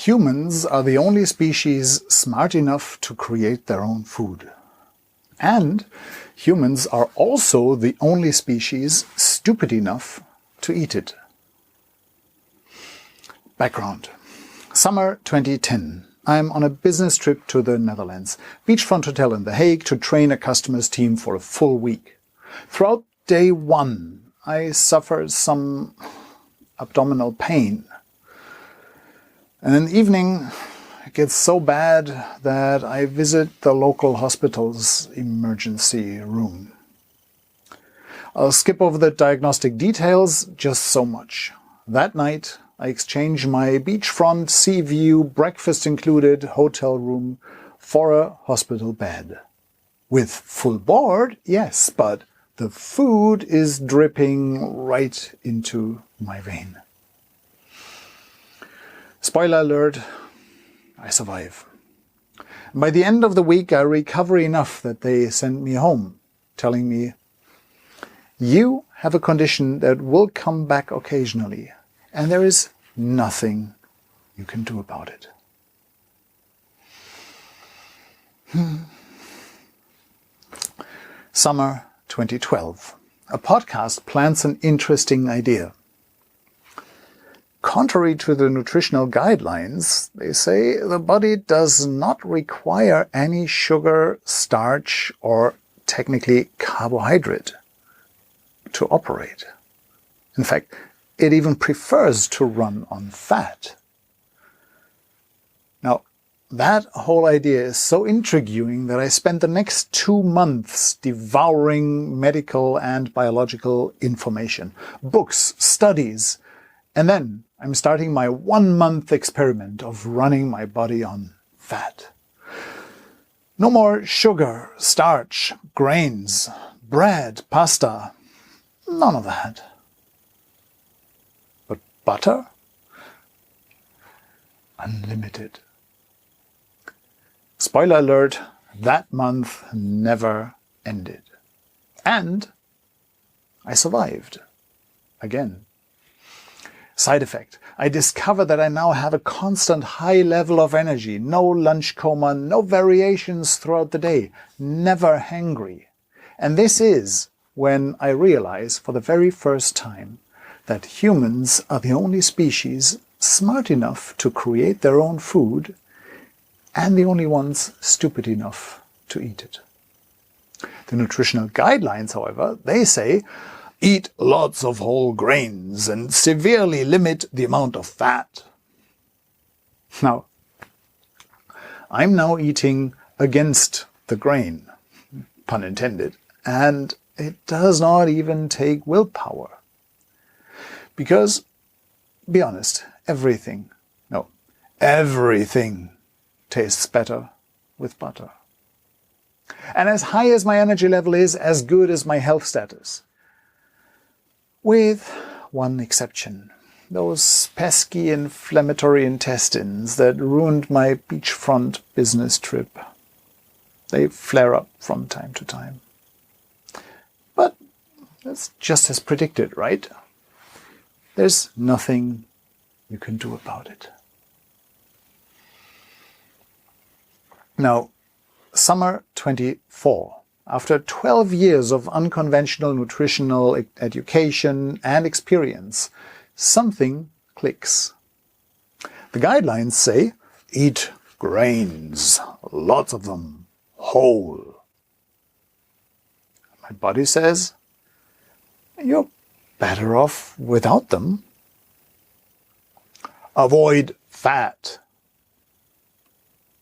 Humans are the only species smart enough to create their own food. And humans are also the only species stupid enough to eat it. Background. Summer 2010. I'm on a business trip to the Netherlands, beachfront hotel in The Hague, to train a customer's team for a full week. Throughout day 1, I suffered some abdominal pain. And in the evening, it gets so bad that I visit the local hospital's emergency room. I'll skip over the diagnostic details, just so much. That night, I exchange my beachfront, sea view, breakfast included hotel room for a hospital bed. With full board, yes, but the food is dripping right into my vein. Spoiler alert, I survive. By the end of the week, I recover enough that they send me home, telling me, "You have a condition that will come back occasionally, and there is nothing you can do about it." Summer 2012. A podcast plants an interesting idea. Contrary to the nutritional guidelines, they say the body does not require any sugar, starch, or technically carbohydrate to operate. In fact, it even prefers to run on fat. Now, that whole idea is so intriguing that I spent the next 2 months devouring medical and biological information, books, studies, and then I'm starting my 1-month experiment of running my body on fat. No more sugar, starch, grains, bread, pasta, none of that. But butter? Unlimited. Spoiler alert, that month never ended. And I survived. Again. Side effect. I discovered that I now have a constant high level of energy, no lunch coma, no variations throughout the day, never hangry. And this is when I realize for the very first time that humans are the only species smart enough to create their own food and the only ones stupid enough to eat it. The nutritional guidelines, however, they say, eat lots of whole grains and severely limit the amount of fat. Now, I'm now eating against the grain, pun intended, and it does not even take willpower. Because, be honest, everything tastes better with butter. And as high as my energy level is, as good as my health status. With one exception. Those pesky inflammatory intestines that ruined my beachfront business trip. They flare up from time to time. But that's just as predicted, right? There's nothing you can do about it. Now, summer 24. After 12 years of unconventional nutritional education and experience, something clicks. The guidelines say, eat grains, lots of them, whole. My body says, you're better off without them. Avoid fat.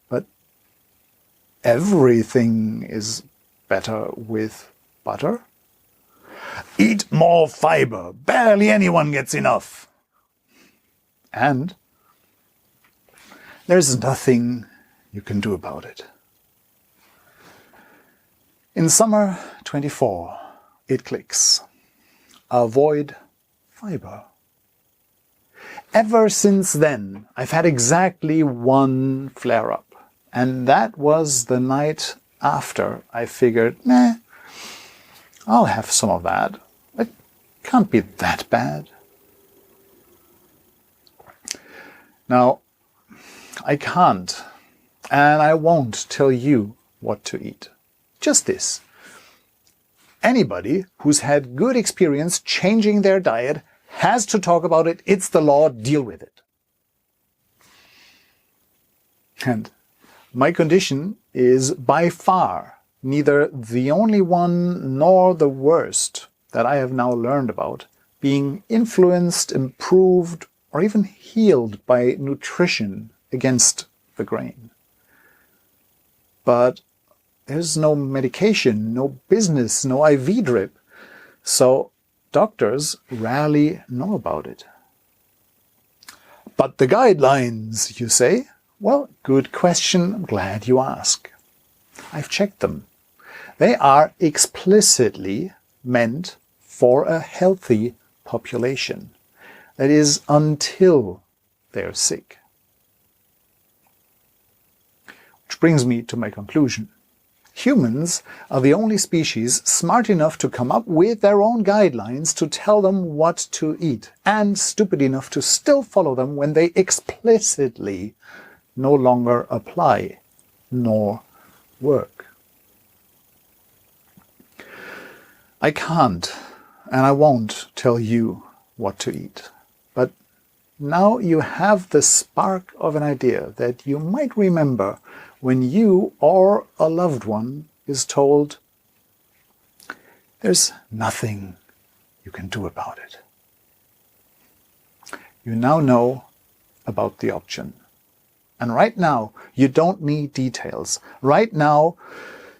But everything is better with butter. Eat more fiber. Barely anyone gets enough. And there's nothing you can do about it. In summer 24, it clicks. Avoid fiber. Ever since then, I've had exactly one flare-up. And that was the night after I figured, I'll have some of that. It can't be that bad. Now, I can't and I won't tell you what to eat. Just this. Anybody who's had good experience changing their diet has to talk about it. It's the law. Deal with it. And my condition is by far neither the only one nor the worst that I have now learned about, being influenced, improved, or even healed by nutrition against the grain. But there's no medication, no business, no IV drip, so doctors rarely know about it. But the guidelines, you say? Well, good question. I'm glad you ask. I've checked them. They are explicitly meant for a healthy population. That is, until they're sick. Which brings me to my conclusion. Humans are the only species smart enough to come up with their own guidelines to tell them what to eat, and stupid enough to still follow them when they explicitly no longer apply nor work. I can't and I won't tell you what to eat, but now you have the spark of an idea that you might remember when you or a loved one is told, there's nothing you can do about it. You now know about the option. And right now, you don't need details. Right now,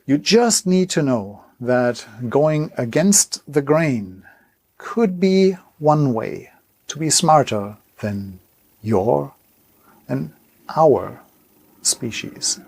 you just need to know that going against the grain could be one way to be smarter than your and our species.